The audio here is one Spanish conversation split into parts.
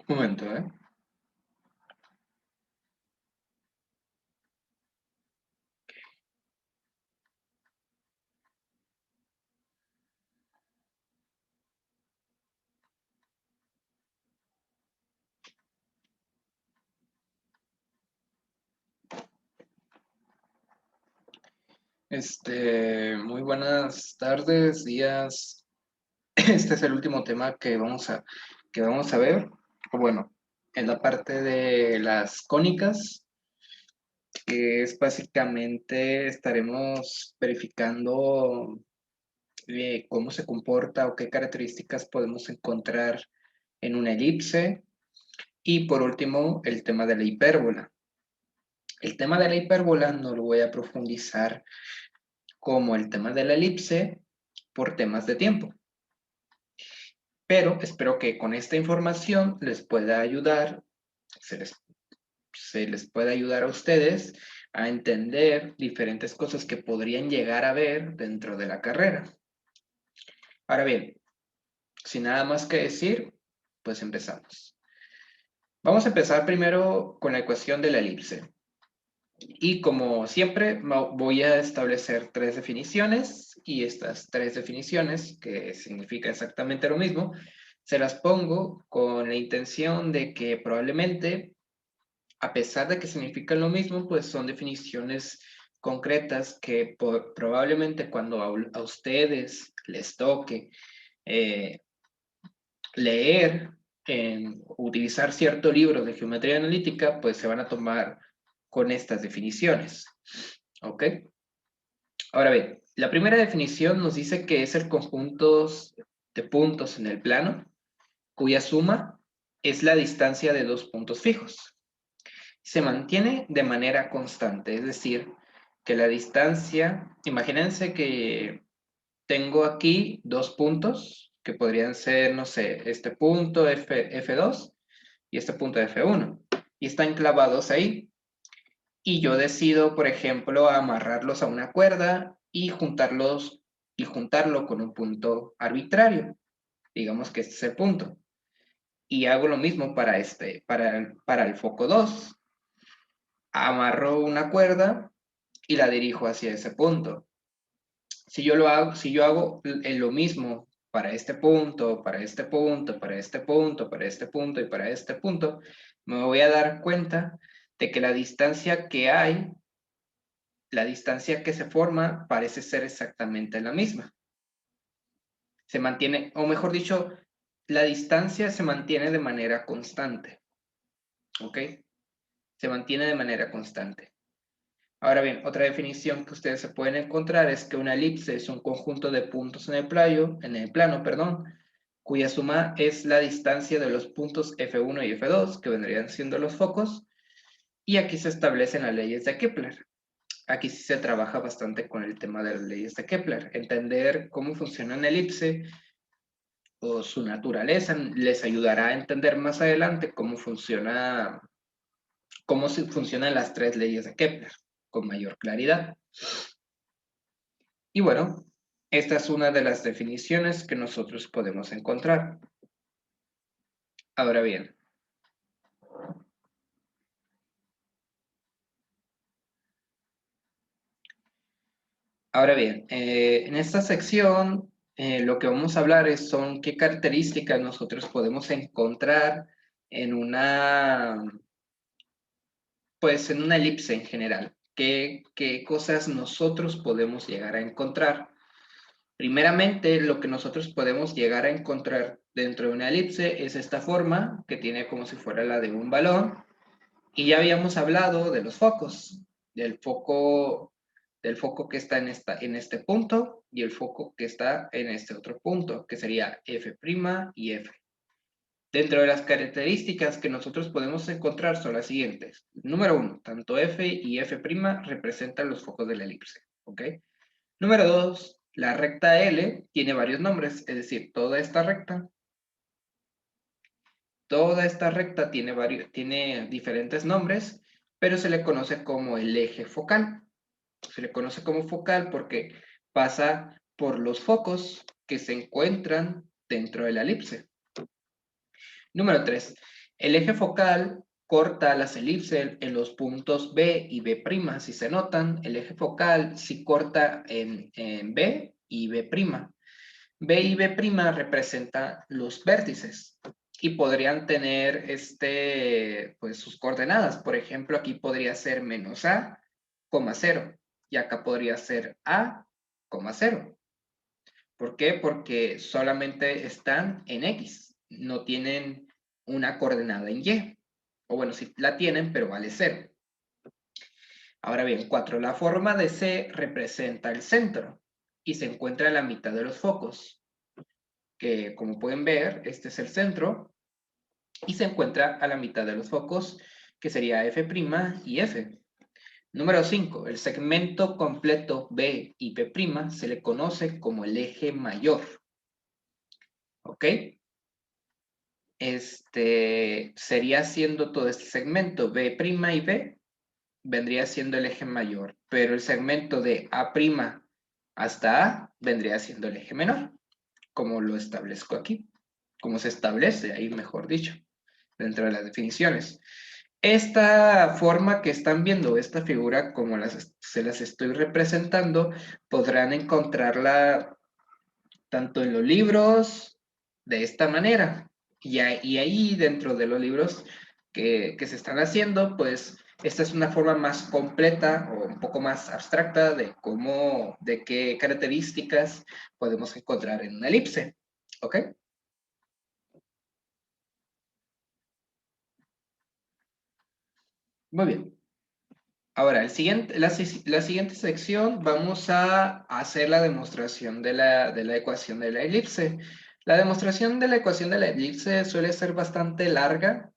Un momento, ¿eh? Muy buenas tardes, días. Este es el último tema que vamos a ver. O bueno, en la parte de las cónicas, que es básicamente estaremos verificando cómo se comporta o qué características podemos encontrar en una elipse. Y por último, el tema de la hipérbola. El tema de la hipérbola no lo voy a profundizar como el tema de la elipse por temas de tiempo. Pero espero que con esta información les pueda ayudar, se les pueda ayudar a ustedes a entender diferentes cosas que podrían llegar a ver dentro de la carrera. Ahora bien, sin nada más que decir, pues empezamos. Vamos a empezar primero con la ecuación de la elipse. Y como siempre, voy a establecer tres definiciones y estas tres definiciones, que significa exactamente lo mismo, se las pongo con la intención de que probablemente, a pesar de que significan lo mismo, pues son definiciones concretas que probablemente cuando a ustedes les toque eh, leer, utilizar cierto libro de geometría analítica, pues se van a tomar con estas definiciones. ¿Ok? Ahora bien, la primera definición nos dice que es el conjunto de puntos en el plano cuya suma es la distancia de dos puntos fijos. Se mantiene de manera constante, es decir, que la distancia, imagínense que tengo aquí dos puntos que podrían ser, no sé, este punto F2 y este punto F1, y están clavados ahí. Y yo decido, por ejemplo, amarrarlos a una cuerda y juntarlo con un punto arbitrario. Digamos que este es el punto. Y hago lo mismo para el foco 2. Amarro una cuerda y la dirijo hacia ese punto. Si yo hago lo mismo para este punto, para este punto, para este punto, para este punto y para este punto, me voy a dar cuenta de que la distancia que se forma parece ser exactamente la misma. Se mantiene, o mejor dicho, la distancia se mantiene de manera constante. ¿Ok? Se mantiene de manera constante. Ahora bien, otra definición que ustedes se pueden encontrar es que una elipse es un conjunto de puntos en el plano, cuya suma es la distancia de los puntos F1 y F2, que vendrían siendo los focos, y aquí se establecen las leyes de Kepler. Aquí sí se trabaja bastante con el tema de las leyes de Kepler, entender cómo funciona una elipse o su naturaleza les ayudará a entender más adelante cómo funcionan las tres leyes de Kepler con mayor claridad. Y bueno, esta es una de las definiciones que nosotros podemos encontrar. Ahora bien, en esta sección lo que vamos a hablar son qué características nosotros podemos encontrar en una elipse en general. ¿Qué cosas nosotros podemos llegar a encontrar? Primeramente, lo que nosotros podemos llegar a encontrar dentro de una elipse es esta forma que tiene como si fuera la de un balón. Y ya habíamos hablado de los focos, del foco, del foco que está en este punto y el foco que está en este otro punto, que sería F' y F. Dentro de las características que nosotros podemos encontrar son las siguientes. Número 1, tanto F y F' representan los focos de la elipse. ¿Ok? Número 2, la recta L tiene varios nombres, es decir, toda esta recta tiene diferentes nombres, pero se le conoce como el eje focal. Se le conoce como focal porque pasa por los focos que se encuentran dentro de la elipse. Número 3. El eje focal corta las elipses en los puntos B y B'. Si se notan, el eje focal sí corta en B y B'. B y B' representan los vértices y podrían tener pues, sus coordenadas. Por ejemplo, aquí podría ser menos A, 0, y acá podría ser A, 0. ¿Por qué? Porque solamente están en X, no tienen una coordenada en Y. O bueno, sí la tienen, pero vale 0. Ahora bien, 4. La forma de C representa el centro y se encuentra a la mitad de los focos, que como pueden ver, este es el centro y se encuentra a la mitad de los focos, que sería F' y F. Número 5. El segmento completo B y B' se le conoce como el eje mayor. ¿Ok? Sería siendo todo este segmento B' y B, vendría siendo el eje mayor, pero el segmento de A' hasta A vendría siendo el eje menor, como lo establezco aquí, como se establece ahí, mejor dicho, dentro de las definiciones. Esta forma que están viendo, esta figura, como se las estoy representando, podrán encontrarla tanto en los libros, de esta manera, y ahí dentro de los libros que se están haciendo, pues esta es una forma más completa o un poco más abstracta de de qué características podemos encontrar en una elipse, ¿ok? Muy bien. Ahora, la siguiente sección vamos a hacer la demostración de la ecuación de la elipse. La demostración de la ecuación de la elipse suele ser bastante larga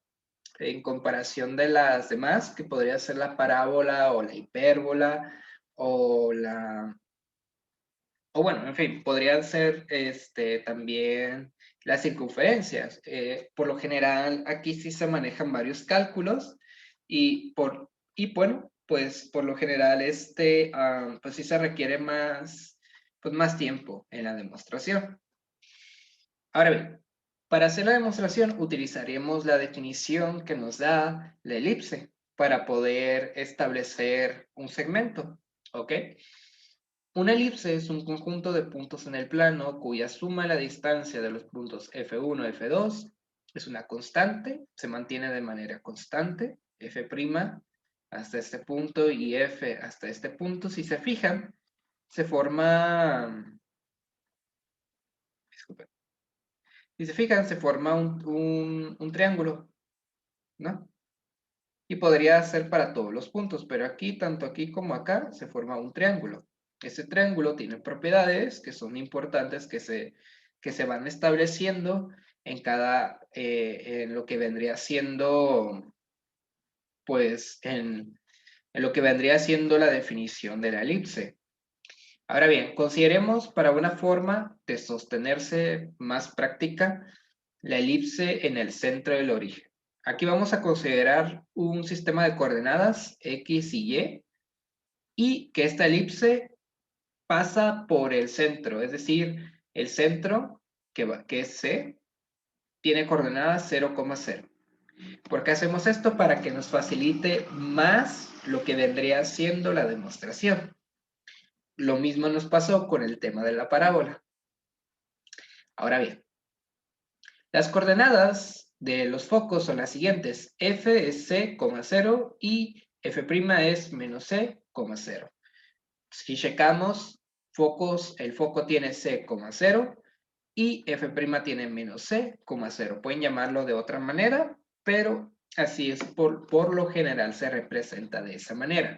en comparación de las demás, que podría ser la parábola o la hipérbola o o bueno, en fin, podrían ser también las circunferencias. Por lo general, aquí sí se manejan varios cálculos y bueno, pues por lo general pues sí se requiere pues más tiempo en la demostración. Ahora bien, para hacer la demostración utilizaremos la definición que nos da la elipse para poder establecer un segmento, ¿ok? Una elipse es un conjunto de puntos en el plano cuya suma de la distancia de los puntos F1 y F2 es una constante, se mantiene de manera constante, F' hasta este punto y F hasta este punto. Si se fijan, se forma, disculpen, si se fijan, se forma un triángulo, ¿no? Y podría ser para todos los puntos, pero aquí, tanto aquí como acá, se forma un triángulo. Ese triángulo tiene propiedades que son importantes que se van estableciendo en lo que vendría siendo, pues, en lo que vendría siendo la definición de la elipse. Ahora bien, consideremos para una forma de sostenerse más práctica la elipse en el centro del origen. Aquí vamos a considerar un sistema de coordenadas X y que esta elipse pasa por el centro, es decir, el centro, que es C, tiene coordenadas 0,0. ¿Por qué hacemos esto? Para que nos facilite más lo que vendría siendo la demostración. Lo mismo nos pasó con el tema de la parábola. Ahora bien, las coordenadas de los focos son las siguientes. F es C, 0 y F' es menos C, 0. Si checamos el foco tiene C, 0 y F' tiene menos C, 0. Pueden llamarlo de otra manera, pero así es, por lo general se representa de esa manera.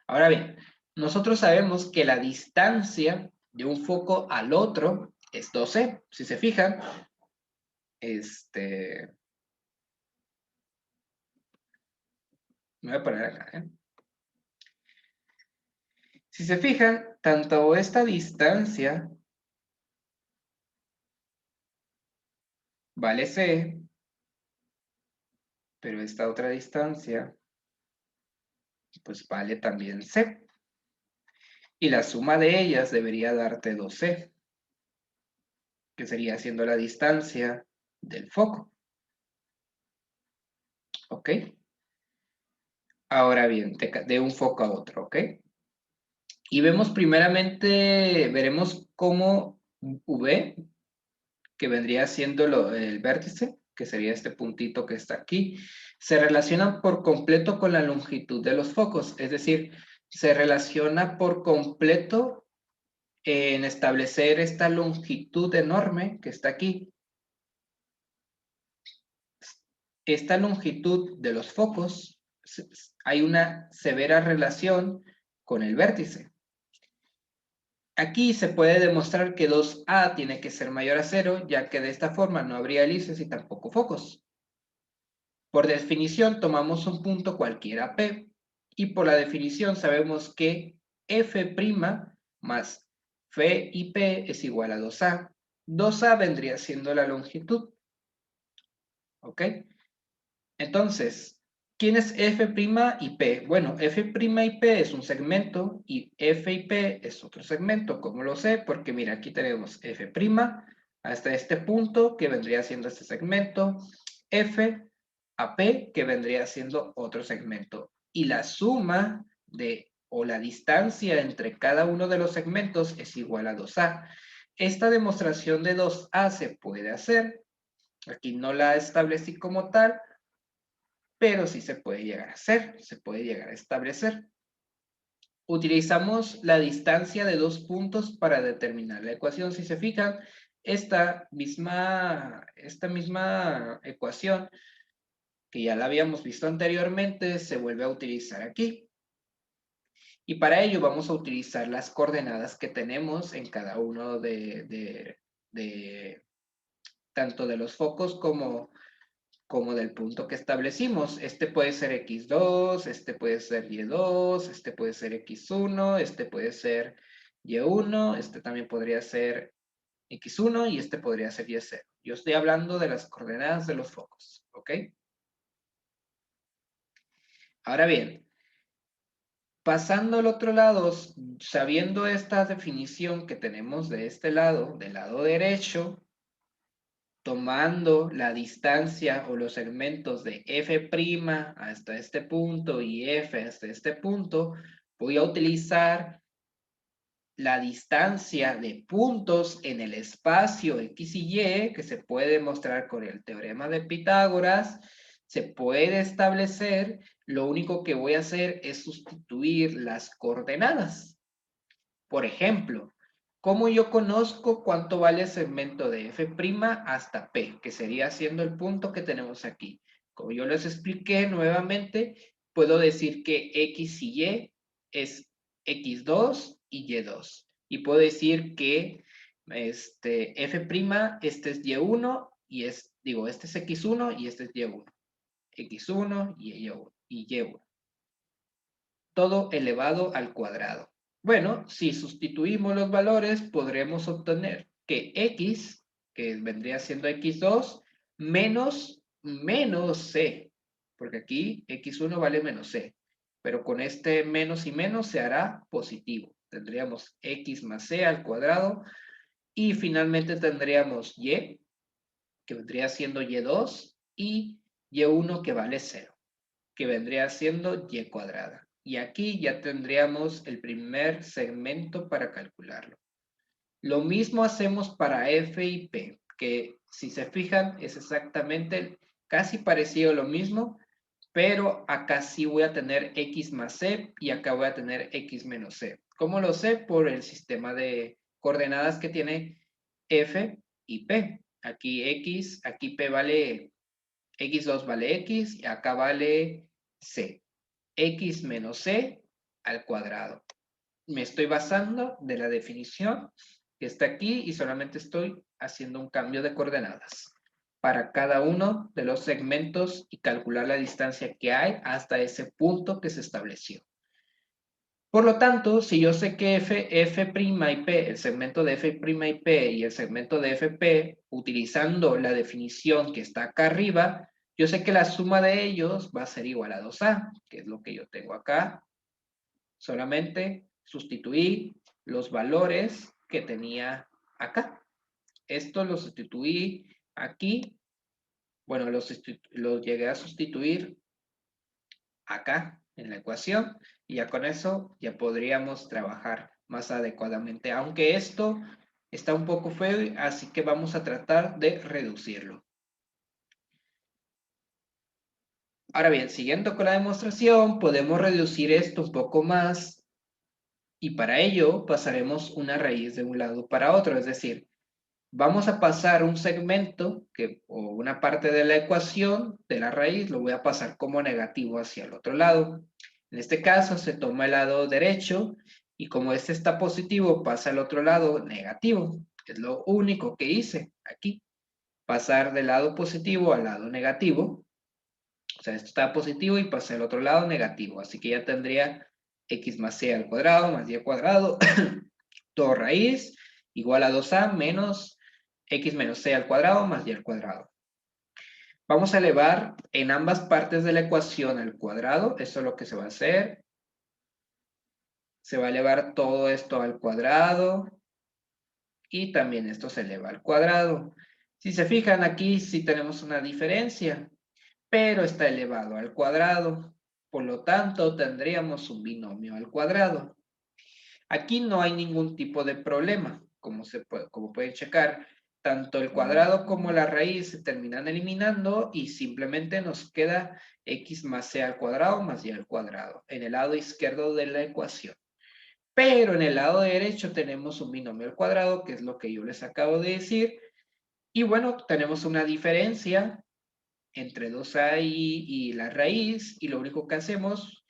Ahora bien, nosotros sabemos que la distancia de un foco al otro es 2C. Si se fijan, me voy a poner acá, ¿eh? Si se fijan, tanto esta distancia vale C, pero esta otra distancia pues vale también C. Y la suma de ellas debería darte 2C, que sería siendo la distancia del foco. ¿ok? Ahora bien, de un foco a otro, ¿ok? Y vemos primeramente, veremos cómo V, que vendría siendo el vértice, que sería este puntito que está aquí, se relaciona por completo con la longitud de los focos, es decir, se relaciona por completo en establecer esta longitud enorme que está aquí. Esta longitud de los focos, hay una severa relación con el vértice. Aquí se puede demostrar que 2A tiene que ser mayor a 0, ya que de esta forma no habría hélices y tampoco focos. Por definición, tomamos un punto cualquiera P, y por la definición sabemos que F' más F y P es igual a 2A. 2A vendría siendo la longitud, ¿ok? Entonces, ¿quién es F' y P? Bueno, F' y P es un segmento y F y P es otro segmento. ¿Cómo lo sé? Porque mira, aquí tenemos F' hasta este punto que vendría siendo este segmento, F a P que vendría siendo otro segmento. Y la suma o la distancia entre cada uno de los segmentos es igual a 2A. Esta demostración de 2A se puede hacer. Aquí no la establecí como tal, pero sí se puede llegar a hacer, se puede llegar a establecer. Utilizamos la distancia de dos puntos para determinar la ecuación. Si se fijan, esta misma ecuación, que ya la habíamos visto anteriormente, se vuelve a utilizar aquí. Y para ello vamos a utilizar las coordenadas que tenemos en cada uno tanto de los focos como del punto que establecimos. Este puede ser x2, este puede ser y2, este puede ser x1, este puede ser y1, este también podría ser x1 y este podría ser y0. Yo estoy hablando de las coordenadas de los focos, ¿ok? Ahora bien, pasando al otro lado, sabiendo esta definición que tenemos de este lado, del lado derecho, tomando la distancia o los segmentos de F' hasta este punto y F hasta este punto, voy a utilizar la distancia de puntos en el espacio X y Y, que se puede demostrar con el teorema de Pitágoras, se puede establecer, lo único que voy a hacer es sustituir las coordenadas. Por ejemplo, ¿cómo yo conozco cuánto vale el segmento de F' hasta P? Que sería siendo el punto que tenemos aquí. Como yo les expliqué nuevamente, puedo decir que X y Y es X2 y Y2. Y puedo decir que F', este es Y1 y este es X1 y este es Y1. X1 y Y1. Y Y1. Todo elevado al cuadrado. Bueno, si sustituimos los valores, podremos obtener que x, que vendría siendo x2, menos c, porque aquí x1 vale menos c, pero con este menos y menos se hará positivo. Tendríamos x más c al cuadrado y finalmente tendríamos y, que vendría siendo y2, y y1 que vale 0, que vendría siendo y cuadrada. Y aquí ya tendríamos el primer segmento para calcularlo. Lo mismo hacemos para F y P, que si se fijan es exactamente casi parecido lo mismo, pero acá sí voy a tener X más C y acá voy a tener X menos C. ¿Cómo lo sé? Por el sistema de coordenadas que tiene F y P. Aquí X, aquí P vale, X2 vale X y acá vale C. X menos C al cuadrado. Me estoy basando de la definición que está aquí y solamente estoy haciendo un cambio de coordenadas para cada uno de los segmentos y calcular la distancia que hay hasta ese punto que se estableció. Por lo tanto, si yo sé que F' y P, el segmento de F' y P y el segmento de FP, utilizando la definición que está acá arriba, yo sé que la suma de ellos va a ser igual a 2A, que es lo que yo tengo acá. Solamente sustituí los valores que tenía acá. Esto lo sustituí aquí. Bueno, los llegué a sustituir acá en la ecuación y ya con eso ya podríamos trabajar más adecuadamente, aunque esto está un poco feo, así que vamos a tratar de reducirlo. Ahora bien, siguiendo con la demostración, podemos reducir esto un poco más y para ello pasaremos una raíz de un lado para otro, es decir, vamos a pasar un segmento o una parte de la ecuación de la raíz, lo voy a pasar como negativo hacia el otro lado. En este caso se toma el lado derecho y como este está positivo pasa al otro lado negativo. Es lo único que hice aquí. Pasar del lado positivo al lado negativo. O sea, esto está positivo y pasé al otro lado negativo. Así que ya tendría x más c al cuadrado más y al cuadrado, todo raíz, igual a 2a menos x menos c al cuadrado más y al cuadrado. Vamos a elevar en ambas partes de la ecuación al cuadrado. Eso es lo que se va a hacer. Se va a elevar todo esto al cuadrado. Y también esto se eleva al cuadrado. Si se fijan aquí sí tenemos una diferencia, pero está elevado al cuadrado. Por lo tanto, tendríamos un binomio al cuadrado. Aquí no hay ningún tipo de problema, como pueden checar. Tanto el cuadrado como la raíz se terminan eliminando y simplemente nos queda x más c al cuadrado más y al cuadrado en el lado izquierdo de la ecuación. Pero en el lado derecho tenemos un binomio al cuadrado, que es lo que yo les acabo de decir. Y bueno, tenemos una diferencia entre 2a y la raíz, y lo único que hacemos,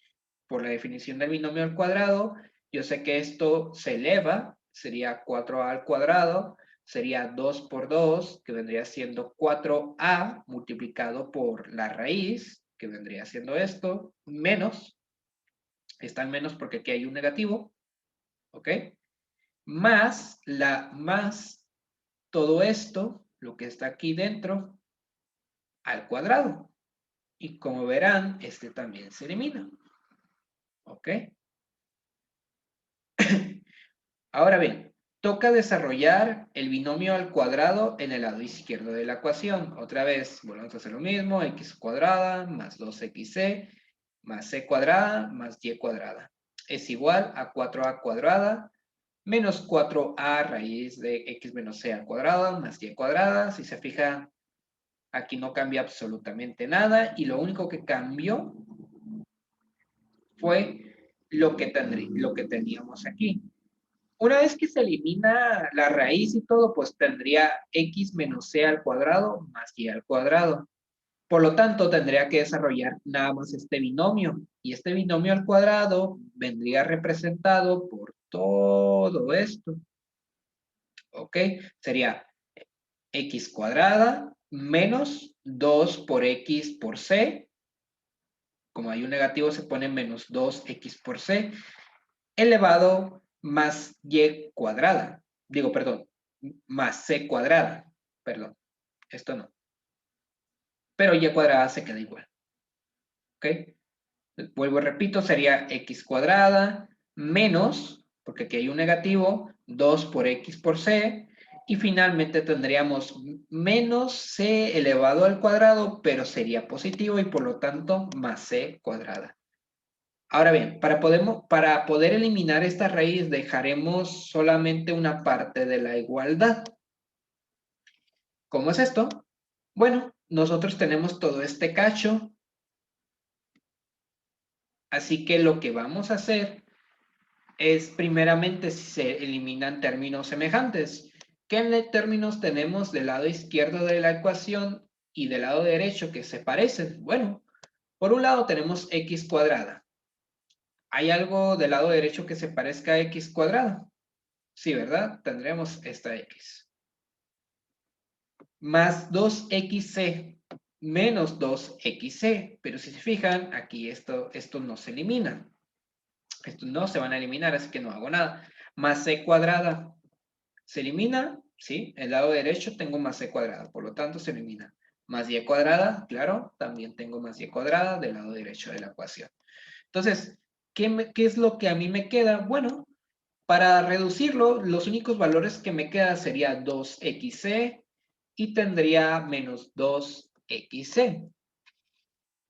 por la definición del binomio al cuadrado, yo sé que esto se eleva, sería 4a al cuadrado, sería 2 por 2, que vendría siendo 4a multiplicado por la raíz, que vendría siendo esto, menos, está en menos porque aquí hay un negativo, ¿ok? Más todo esto, lo que está aquí dentro, al cuadrado. Y como verán, este también se elimina. ¿Ok? Ahora bien, toca desarrollar el binomio al cuadrado en el lado izquierdo de la ecuación. Otra vez, volvemos a hacer lo mismo, x cuadrada más 2xc más c cuadrada más y cuadrada. Es igual a 4a cuadrada menos 4a raíz de x menos c al cuadrado más y cuadrada. Si se fijan, aquí no cambia absolutamente nada y lo único que cambió fue lo que teníamos aquí. Una vez que se elimina la raíz y todo, pues tendría x menos c al cuadrado más y al cuadrado. Por lo tanto, tendría que desarrollar nada más este binomio. Y este binomio al cuadrado vendría representado por todo esto. ¿Ok? Sería x cuadrada menos 2 por x por c. Como hay un negativo, se pone menos 2x por c elevado más y cuadrada. Digo, perdón, más c cuadrada. Perdón, esto no. Pero y cuadrada se queda igual. ¿Ok? Vuelvo y repito, sería x cuadrada menos, porque aquí hay un negativo, 2 por x por c, y finalmente tendríamos menos c elevado al cuadrado, pero sería positivo y por lo tanto más c cuadrada. Ahora bien, para poder eliminar esta raíz dejaremos solamente una parte de la igualdad. ¿Cómo es esto? Bueno, nosotros tenemos todo este cacho, así que lo que vamos a hacer es primeramente si se eliminan términos semejantes. ¿Qué términos tenemos del lado izquierdo de la ecuación y del lado derecho que se parecen? Bueno, por un lado tenemos x cuadrada. ¿Hay algo del lado derecho que se parezca a x cuadrada? Sí, ¿verdad? Tendremos esta x. Más 2xc menos 2xc. Pero si se fijan, aquí esto no se elimina. Estos no se van a eliminar, así que no hago nada. Más c cuadrada. ¿Se elimina? Sí, el lado derecho tengo más c cuadrada, por lo tanto se elimina. Más y cuadrada, claro, también tengo más y cuadrada del lado derecho de la ecuación. Entonces, ¿qué es lo que a mí me queda? Bueno, para reducirlo, los únicos valores que me quedan sería 2xc y tendría menos 2xc.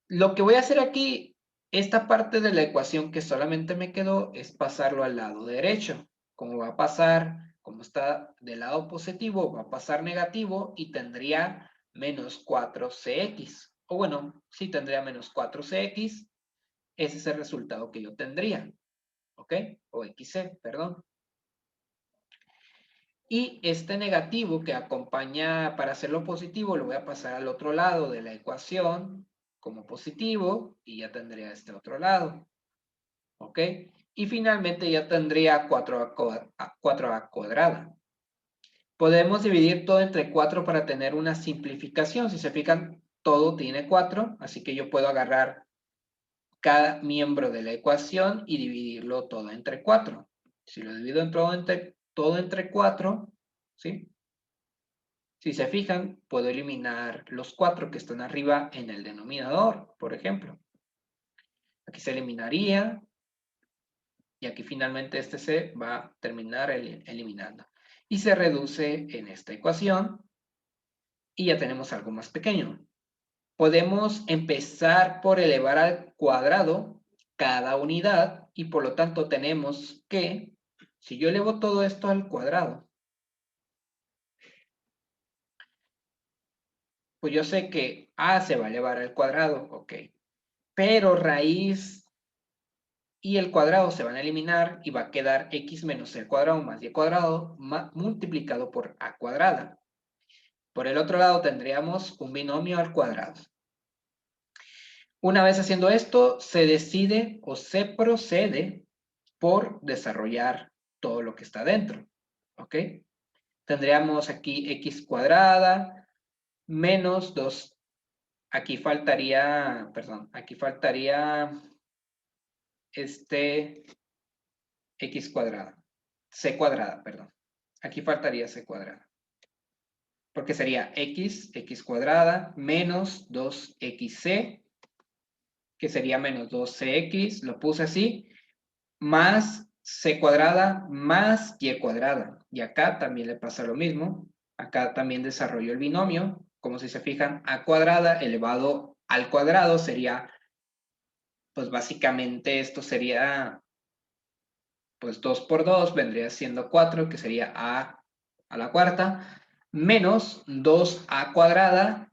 Lo que voy a hacer aquí Esta parte de la ecuación que solamente me quedó es pasarlo al lado derecho. Como va a pasar, como está del lado positivo, va a pasar negativo y tendría menos 4cx. O bueno, sí tendría menos 4cx. Ese es el resultado que yo tendría. ¿Ok? O xc, perdón. Y este negativo que acompaña, para hacerlo positivo, lo voy a pasar al otro lado de la ecuación como positivo y ya tendría este otro lado. ¿Ok? Y finalmente ya tendría 4a cuadrada. Podemos dividir todo entre 4 para tener una simplificación. Si se fijan, todo tiene 4, así que yo puedo agarrar cada miembro de la ecuación y dividirlo todo entre 4. Si lo divido en todo entre 4, ¿sí? Si se fijan, puedo eliminar los 4 que están arriba en el denominador, por ejemplo. Aquí se eliminaría y aquí finalmente este se va a terminar eliminando. Y se reduce en esta ecuación y ya tenemos algo más pequeño. Podemos empezar por elevar al cuadrado cada unidad y por lo tanto tenemos que, si yo elevo todo esto al cuadrado, pues yo sé que a se va a elevar al cuadrado, ok. Pero raíz y el cuadrado se van a eliminar y va a quedar x menos c cuadrado más y cuadrado multiplicado por a cuadrada. Por el otro lado tendríamos un binomio al cuadrado. Una vez haciendo esto, se decide o se procede por desarrollar todo lo que está dentro. ¿Ok? Tendríamos aquí x cuadrada menos 2. Aquí faltaría, perdón, aquí faltaría x cuadrada. C cuadrada, perdón. Aquí faltaría c cuadrada. Porque sería x cuadrada menos 2xc, que sería menos 2cx, lo puse así, más c cuadrada más y cuadrada. Y acá también le pasa lo mismo. Acá también desarrolló el binomio. Como si se fijan, a cuadrada elevado al cuadrado sería, pues básicamente esto sería, pues 2 por 2 vendría siendo 4, que sería a la cuarta, menos 2a cuadrada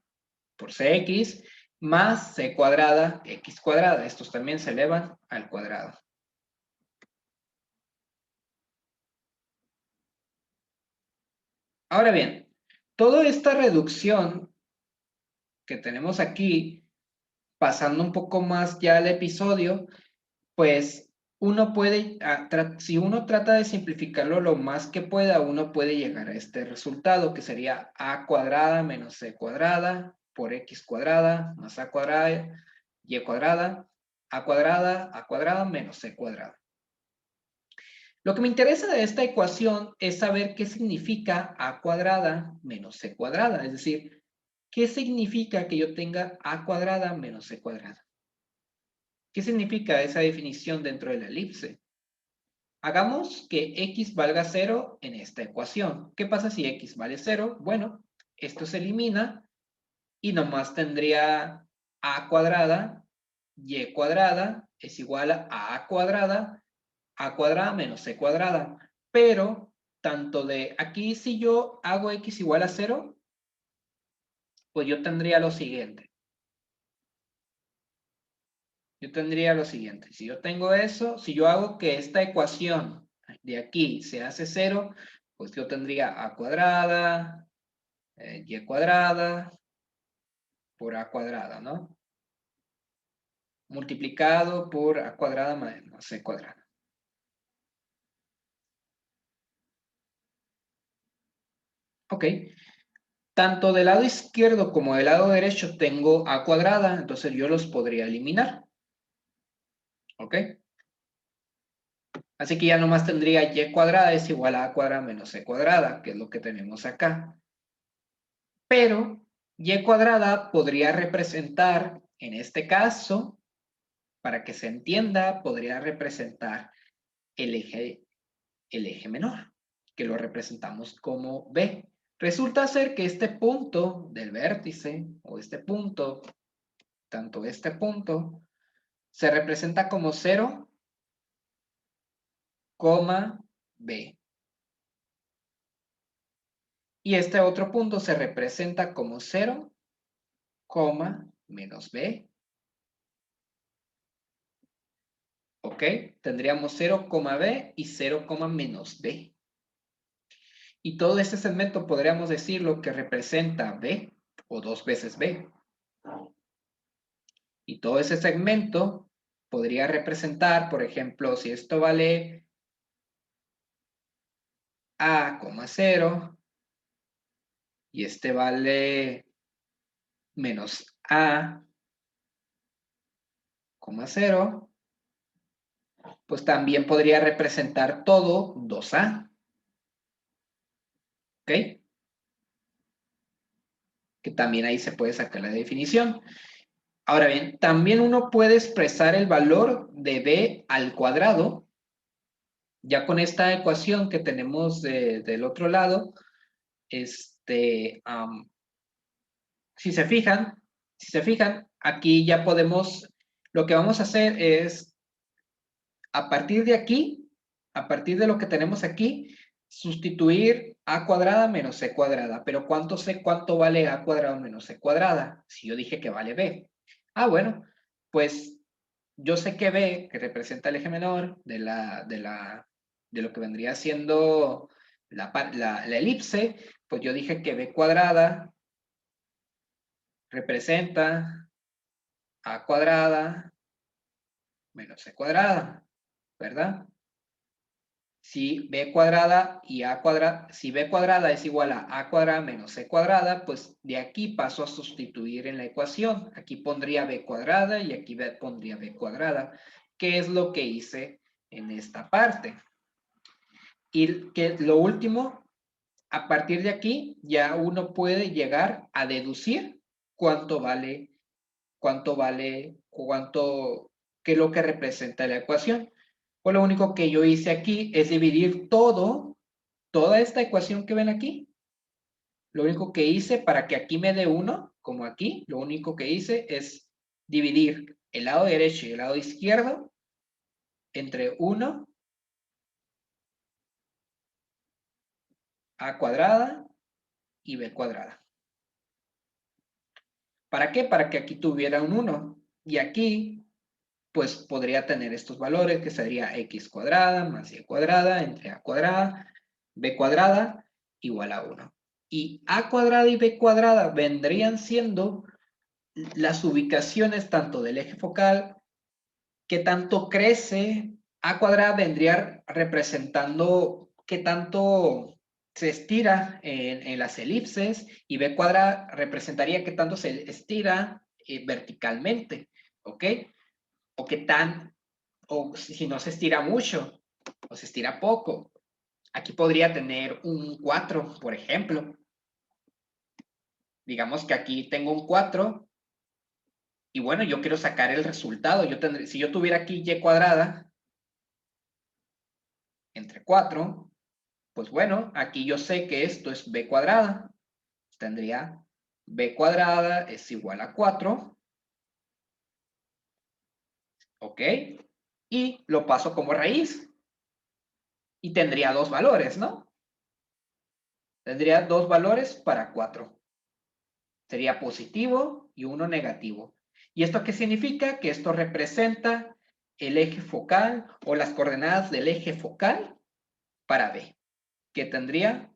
por cx, más c cuadrada, x cuadrada. Estos también se elevan al cuadrado. Ahora bien, toda esta reducción que tenemos aquí, pasando un poco más ya al episodio, pues uno puede, si uno trata de simplificarlo lo más que pueda, uno puede llegar a este resultado, que sería a cuadrada menos c cuadrada por x cuadrada más a cuadrada, y cuadrada, a cuadrada menos c cuadrada. Lo que me interesa de esta ecuación es saber qué significa a cuadrada menos c cuadrada, es decir, ¿qué significa que yo tenga a cuadrada menos c cuadrada? ¿Qué significa esa definición dentro de la elipse? Hagamos que x valga 0 en esta ecuación. ¿Qué pasa si x vale 0? Bueno, esto se elimina y nomás tendría a cuadrada, y cuadrada es igual a cuadrada menos c cuadrada. Pero, tanto de aquí, si yo hago x igual a 0, pues yo tendría lo siguiente. Si yo tengo eso, si yo hago que esta ecuación de aquí se hace 0, pues yo tendría a cuadrada, y cuadrada por a cuadrada, ¿no? Multiplicado por a cuadrada menos c cuadrada. Ok. Tanto del lado izquierdo como del lado derecho tengo a cuadrada, entonces yo los podría eliminar. ¿Ok? Así que ya nomás tendría y cuadrada es igual a cuadrada menos c cuadrada, que es lo que tenemos acá. Pero y cuadrada podría representar, en este caso, para que se entienda, podría representar el eje menor, que lo representamos como B. Resulta ser que este punto del vértice, o este punto, tanto este punto se representa como 0, b. Y este otro punto se representa como 0, menos b. ¿Ok? Tendríamos 0, b y 0, menos b. Y todo este segmento podríamos decirlo que representa b o 2 veces b. Y todo ese segmento podría representar, por ejemplo, si esto vale a, 0 y este vale menos a, 0, pues también podría representar todo 2a. ¿Ok? Que también ahí se puede sacar la definición. Ahora bien, también uno puede expresar el valor de b al cuadrado, ya con esta ecuación que tenemos del otro lado, si se fijan, aquí ya podemos, lo que vamos a hacer es, a partir de aquí, a partir de lo que tenemos aquí, sustituir a cuadrada menos c cuadrada. Pero ¿cuánto sé cuánto vale a cuadrado menos c cuadrada? Si yo dije que vale b. Ah, bueno, pues yo sé que b, que representa el eje menor de lo que vendría siendo la elipse, pues yo dije que b cuadrada representa a cuadrada menos c cuadrada, ¿verdad? Si b cuadrada y a cuadrada, si b cuadrada es igual a cuadrada menos c cuadrada, pues de aquí paso a sustituir en la ecuación. Aquí pondría b cuadrada y aquí pondría b cuadrada, que es lo que hice en esta parte. Y que lo último, a partir de aquí ya uno puede llegar a deducir cuánto vale, qué es lo que representa la ecuación. Pues lo único que yo hice aquí es dividir toda esta ecuación que ven aquí. Lo único que hice para que aquí me dé 1, como aquí, lo único que hice es dividir el lado derecho y el lado izquierdo entre 1 a cuadrada y b cuadrada. ¿Para qué? Para que aquí tuviera un 1. Y aquí, pues podría tener estos valores, que sería x cuadrada más y cuadrada entre a cuadrada, b cuadrada igual a 1. Y a cuadrada y b cuadrada vendrían siendo las ubicaciones tanto del eje focal, que tanto crece, a cuadrada vendría representando qué tanto se estira en las elipses, y b cuadrada representaría qué tanto se estira verticalmente, ¿ok? O qué tan, o si no se estira mucho, o se estira poco. Aquí podría tener un 4, por ejemplo. Digamos que aquí tengo un 4, y bueno, yo quiero sacar el resultado. Si yo tuviera aquí y cuadrada entre 4, pues bueno, aquí yo sé que esto es b cuadrada. Tendría b cuadrada es igual a 4. ¿Ok? Y lo paso como raíz. Y tendría dos valores, ¿no? Tendría dos valores para 4. Sería positivo y uno negativo. ¿Y esto qué significa? Que esto representa el eje focal o las coordenadas del eje focal para b, que tendría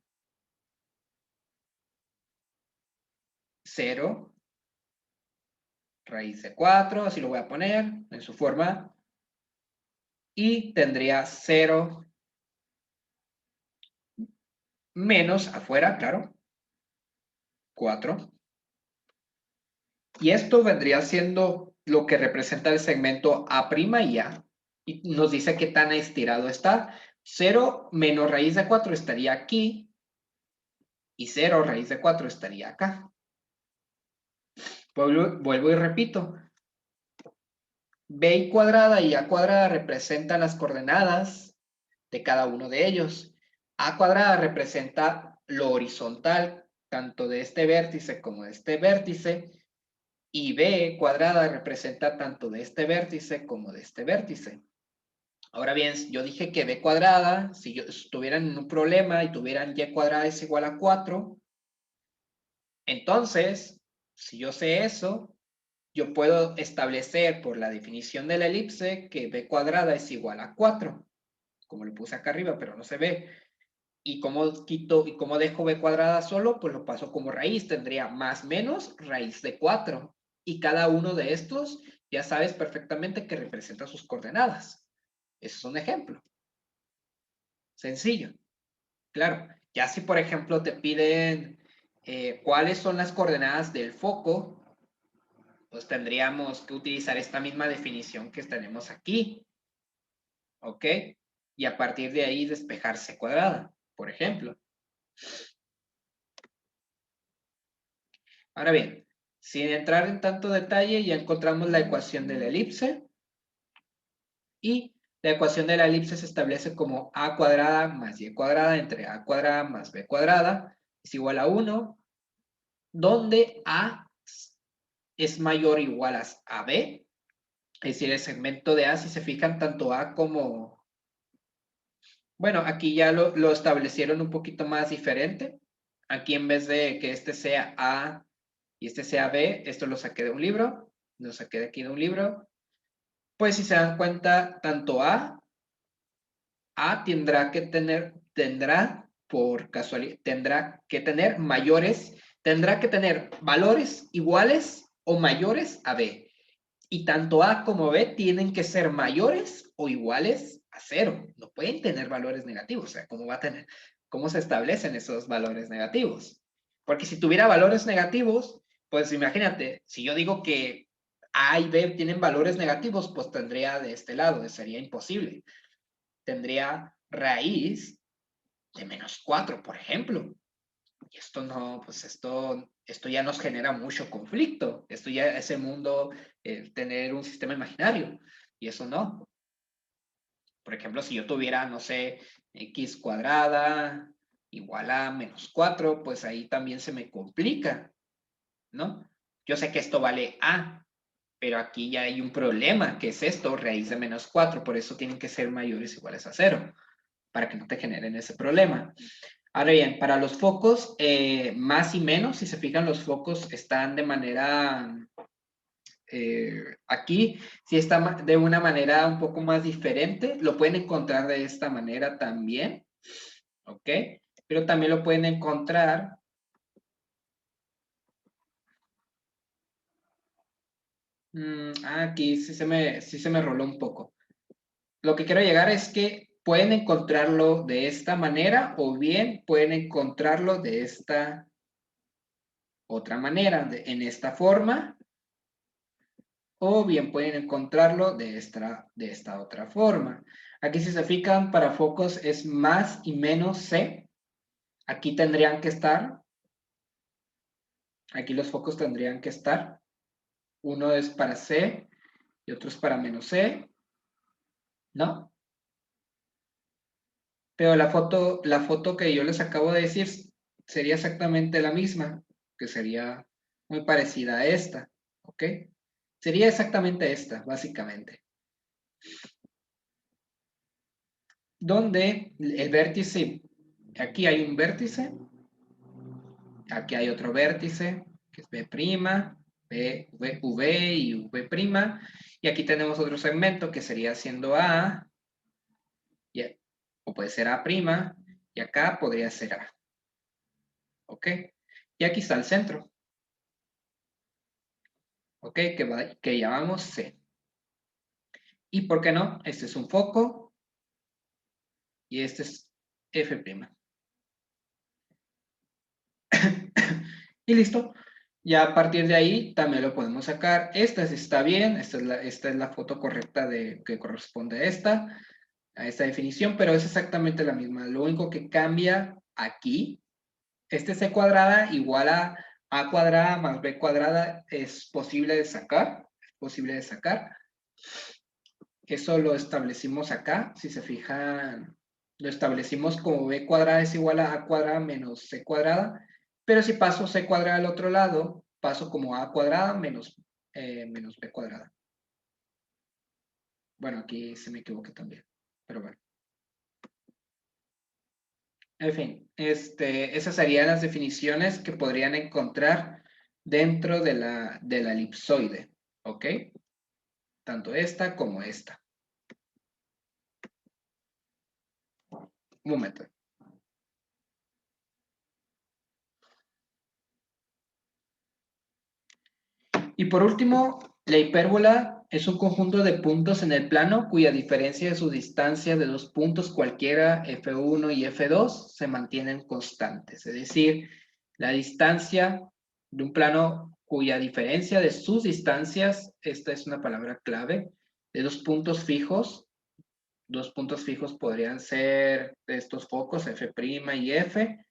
0 raíz de 4, así lo voy a poner en su forma, y tendría 0 menos afuera, claro, 4. Y esto vendría siendo lo que representa el segmento A' y A. Y nos dice qué tan estirado está. 0 menos raíz de 4 estaría aquí, y 0 raíz de 4 estaría acá. Vuelvo y repito. B cuadrada y A cuadrada representan las coordenadas de cada uno de ellos. A cuadrada representa lo horizontal, tanto de este vértice como de este vértice. Y B cuadrada representa tanto de este vértice como de este vértice. Ahora bien, yo dije que B cuadrada, si tuvieran un problema y tuvieran Y cuadrada es igual a 4, entonces, si yo sé eso, yo puedo establecer por la definición de la elipse que B cuadrada es igual a 4, como lo puse acá arriba, pero no se ve. ¿Y cómo quito y cómo dejo B cuadrada solo? Pues lo paso como raíz, tendría más menos raíz de 4. Y cada uno de estos ya sabes perfectamente que representa sus coordenadas. Ese es un ejemplo. Sencillo. Claro, ya si por ejemplo te piden cuáles son las coordenadas del foco, pues tendríamos que utilizar esta misma definición que tenemos aquí. ¿Ok? Y a partir de ahí despejar C cuadrada, por ejemplo. Ahora bien, sin entrar en tanto detalle, ya encontramos la ecuación de la elipse. Y la ecuación de la elipse se establece como a cuadrada más y cuadrada entre a cuadrada más b cuadrada es igual a 1, donde a es mayor o igual a b. Es decir, el segmento de a, si se fijan, tanto a como... Bueno, aquí ya lo establecieron un poquito más diferente. Aquí en vez de que este sea a y este sea b, esto lo saqué de un libro. Lo saqué de aquí de un libro. Pues si se dan cuenta, tanto A tendrá por casualidad, tendrá que tener valores iguales o mayores a B. Y tanto A como B tienen que ser mayores o iguales a 0. No pueden tener valores negativos. O sea, ¿cómo se establecen esos valores negativos? Porque si tuviera valores negativos, pues imagínate, si yo digo que A y B tienen valores negativos, pues tendría de este lado, sería imposible. Tendría raíz de -4, por ejemplo. Y esto no, pues esto ya nos genera mucho conflicto. Esto ya es el mundo, tener un sistema imaginario. Y eso no. Por ejemplo, si yo tuviera, no sé, x cuadrada igual a -4, pues ahí también se me complica, ¿no? Yo sé que esto vale a, pero aquí ya hay un problema, que es esto, raíz de -4, por eso tienen que ser mayores o iguales a 0, para que no te generen ese problema. Ahora bien, para los focos, más y menos, si se fijan, los focos están de manera, aquí, si está de una manera un poco más diferente, lo pueden encontrar de esta manera también, ¿ok? Pero también lo pueden encontrar aquí sí se me roló un poco. Lo que quiero llegar es que pueden encontrarlo de esta manera o bien pueden encontrarlo de esta otra manera, en esta forma, o bien pueden encontrarlo de esta otra forma. Aquí si se fijan, para focos es más y menos C. Aquí tendrían que estar, aquí los focos tendrían que estar. Uno es para C y otro es para menos C, ¿no? Pero la foto que yo les acabo de decir sería exactamente la misma, que sería muy parecida a esta, ¿ok? Sería exactamente esta, básicamente. Donde el vértice, aquí hay un vértice, aquí hay otro vértice, que es B', V y V', y aquí tenemos otro segmento que sería siendo A, o puede ser A', y acá podría ser A. ¿Ok? Y aquí está el centro. ¿Ok? Que llamamos C. ¿Y por qué no? Este es un foco y este es F'. Y listo. Ya a partir de ahí también lo podemos sacar. Esta sí está bien, esta es la foto correcta que corresponde a esta definición, pero es exactamente la misma. Lo único que cambia aquí, este C cuadrada igual a cuadrada más B cuadrada es posible de sacar. Es posible de sacar. Eso lo establecimos acá. Si se fijan, lo establecimos como B cuadrada es igual a A cuadrada menos C cuadrada. Pero si paso C cuadrada al otro lado, paso como A cuadrada menos menos b cuadrada. Bueno, aquí se me equivoqué también, pero bueno. En fin, esas serían las definiciones que podrían encontrar dentro de la elipsoide, ¿ok? Tanto esta como esta. Un momento. Y por último, la hipérbola es un conjunto de puntos en el plano cuya diferencia de su distancia de dos puntos cualquiera, F1 y F2, se mantienen constantes. Es decir, la distancia de un plano cuya diferencia de sus distancias, esta es una palabra clave, de dos puntos fijos. Dos puntos fijos podrían ser estos focos, F' y F.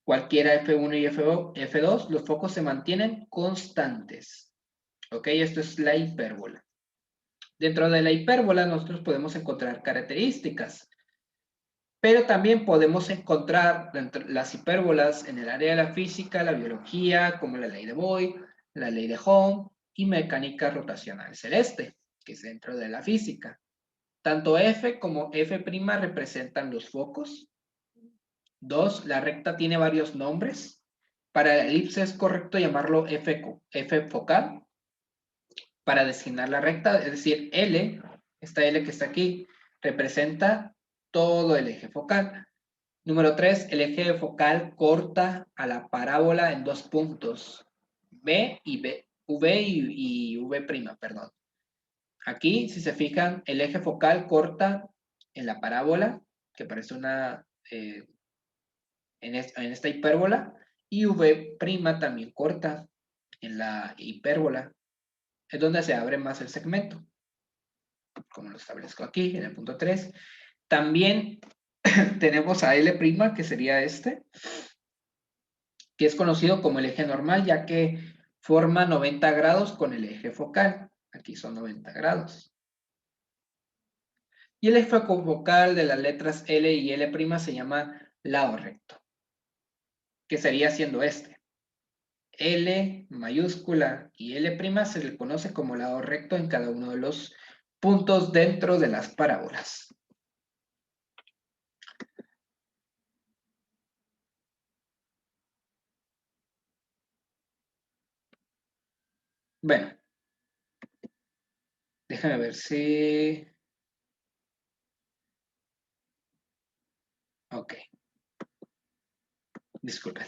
Cualquiera F1 y F2, los focos se mantienen constantes. ¿Ok? Esto es la hipérbola. Dentro de la hipérbola nosotros podemos encontrar características, pero también podemos encontrar las hipérbolas en el área de la física, la biología, como la ley de Boyle, la ley de Ohm y mecánica rotacional celeste, que es dentro de la física. Tanto F como F' representan los focos. 2, la recta tiene varios nombres. Para la elipse es correcto llamarlo F focal para designar la recta, es decir, L, esta L que está aquí, representa todo el eje focal. Número 3, el eje focal corta a la parábola en dos puntos, V y V', perdón. Aquí, si se fijan, el eje focal corta en la parábola, que parece una, en esta hipérbola, y V' también corta en la hipérbola. Es donde se abre más el segmento, como lo establezco aquí en el punto 3. También tenemos a L', que sería que es conocido como el eje normal, ya que forma 90 grados con el eje focal. Aquí son 90 grados. Y el eje focal de las letras L y L' se llama lado recto, que sería siendo este. L mayúscula y L' se le conoce como lado recto en cada uno de los puntos dentro de las parábolas. Bueno, déjame ver si... Ok, disculpen.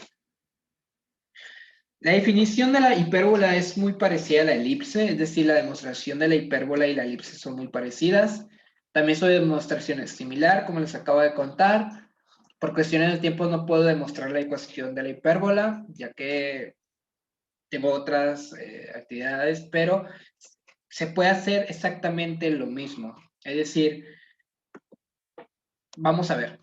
La definición de la hipérbola es muy parecida a la elipse, es decir, la demostración de la hipérbola y la elipse son muy parecidas. También su demostración es similar, como les acabo de contar. Por cuestiones de tiempo no puedo demostrar la ecuación de la hipérbola, ya que tengo otras actividades, pero se puede hacer exactamente lo mismo. Es decir, vamos a ver.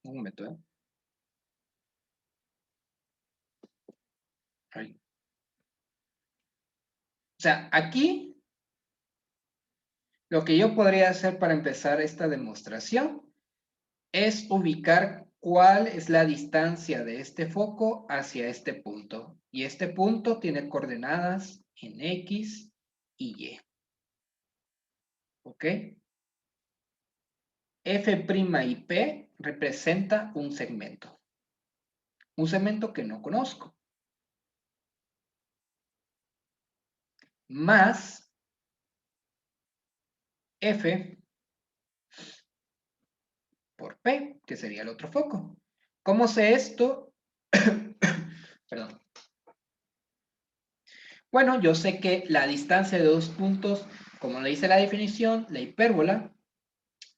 Un momento, ¿eh? Ahí. O sea, aquí lo que yo podría hacer para empezar esta demostración es ubicar cuál es la distancia de este foco hacia este punto. Y este punto tiene coordenadas en X y Y. ¿Ok? F' y P representa un segmento. Un segmento que no conozco. Más F por P, que sería el otro foco. ¿Cómo sé esto? Perdón. Bueno, yo sé que la distancia de dos puntos, como le dice la definición, la hipérbola,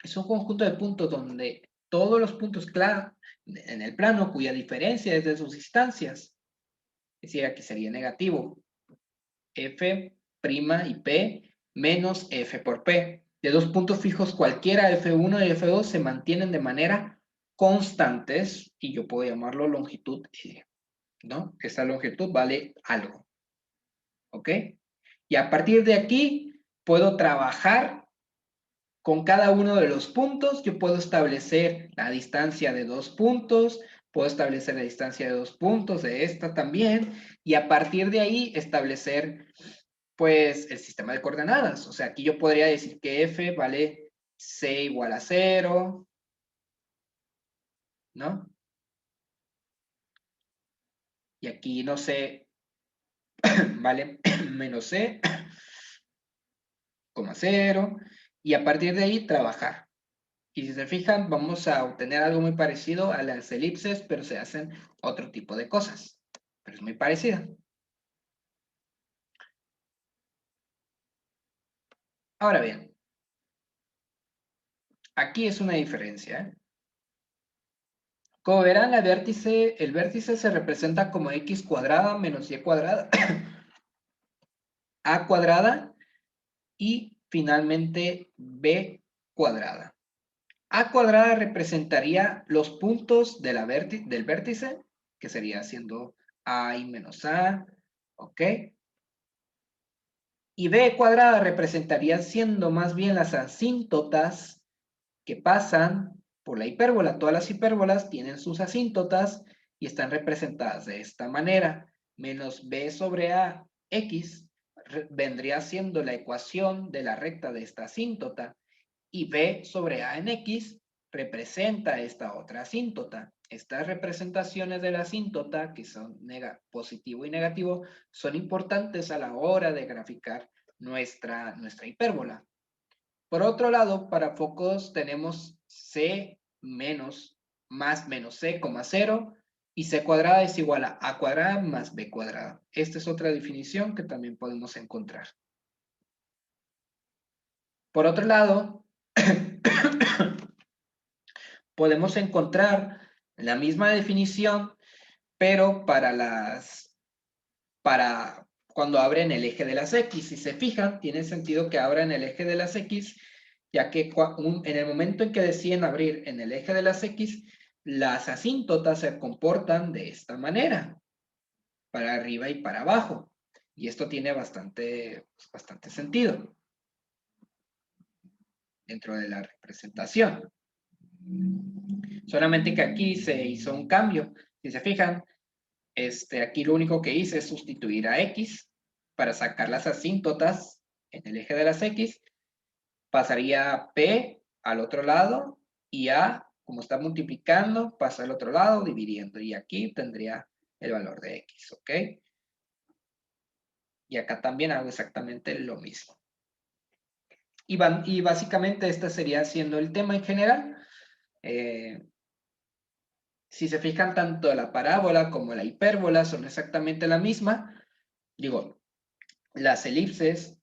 es un conjunto de puntos donde todos los puntos claros en el plano cuya diferencia es de sus distancias, es decir, aquí sería negativo, F' y P menos F por P. De dos puntos fijos cualquiera, F1 y F2, se mantienen de manera constantes y yo puedo llamarlo longitud L, ¿no? Esta longitud vale algo, ¿ok? Y a partir de aquí puedo trabajar con cada uno de los puntos. Yo puedo establecer la distancia de dos puntos, Puedo establecer la distancia de 2 puntos, de esta también, y a partir de ahí establecer, pues, el sistema de coordenadas. O sea, aquí yo podría decir que F vale C igual a 0, ¿no? Y aquí, no sé, vale menos C, coma 0, y a partir de ahí trabajar. Y si se fijan, vamos a obtener algo muy parecido a las elipses, pero se hacen otro tipo de cosas. Pero es muy parecida. Ahora bien, aquí es una diferencia, ¿eh? Como verán, el vértice se representa como x cuadrada menos y cuadrada, a cuadrada y finalmente b cuadrada. A cuadrada representaría los puntos de del vértice, que sería siendo a y menos a, ¿ok? Y b cuadrada representaría siendo más bien las asíntotas que pasan por la hipérbola. Todas las hipérbolas tienen sus asíntotas y están representadas de esta manera. Menos b sobre a x vendría siendo la ecuación de la recta de esta asíntota y b sobre a en x representa esta otra asíntota. Estas representaciones de la asíntota, que son positivo y negativo, son importantes a la hora de graficar nuestra hipérbola. Por otro lado, para focos tenemos c menos más menos c, 0 y c cuadrada es igual a cuadrada más b cuadrada. Esta es otra definición que también podemos encontrar. Por otro lado, podemos encontrar la misma definición, pero para cuando abren el eje de las X. Si se fijan, tiene sentido que abran el eje de las X, ya que en el momento en que deciden abrir en el eje de las X, las asíntotas se comportan de esta manera, para arriba y para abajo. Y esto tiene bastante sentido dentro de la representación. Solamente que aquí se hizo un cambio. Si se fijan, aquí lo único que hice es sustituir a X para sacar las asíntotas en el eje de las X. Pasaría P al otro lado y A, como está multiplicando, pasa al otro lado dividiendo. Y aquí tendría el valor de X, ¿ok? Y acá también hago exactamente lo mismo. Y básicamente este sería siendo el tema en general. Si se fijan, tanto la parábola como la hipérbola son exactamente la misma. Digo, las elipses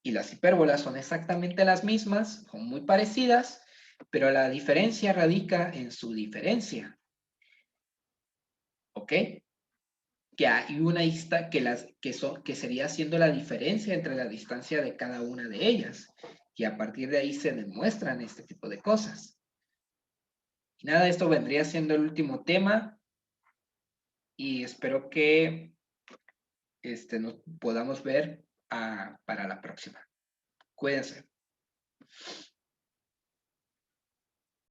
y las hipérbolas son exactamente las mismas, son muy parecidas, pero la diferencia radica en su diferencia. ¿Ok? Que hay una que sería siendo la diferencia entre la distancia de cada una de ellas. Y a partir de ahí se demuestran este tipo de cosas. Y nada, esto vendría siendo el último tema y espero que nos podamos ver para la próxima. Cuídense.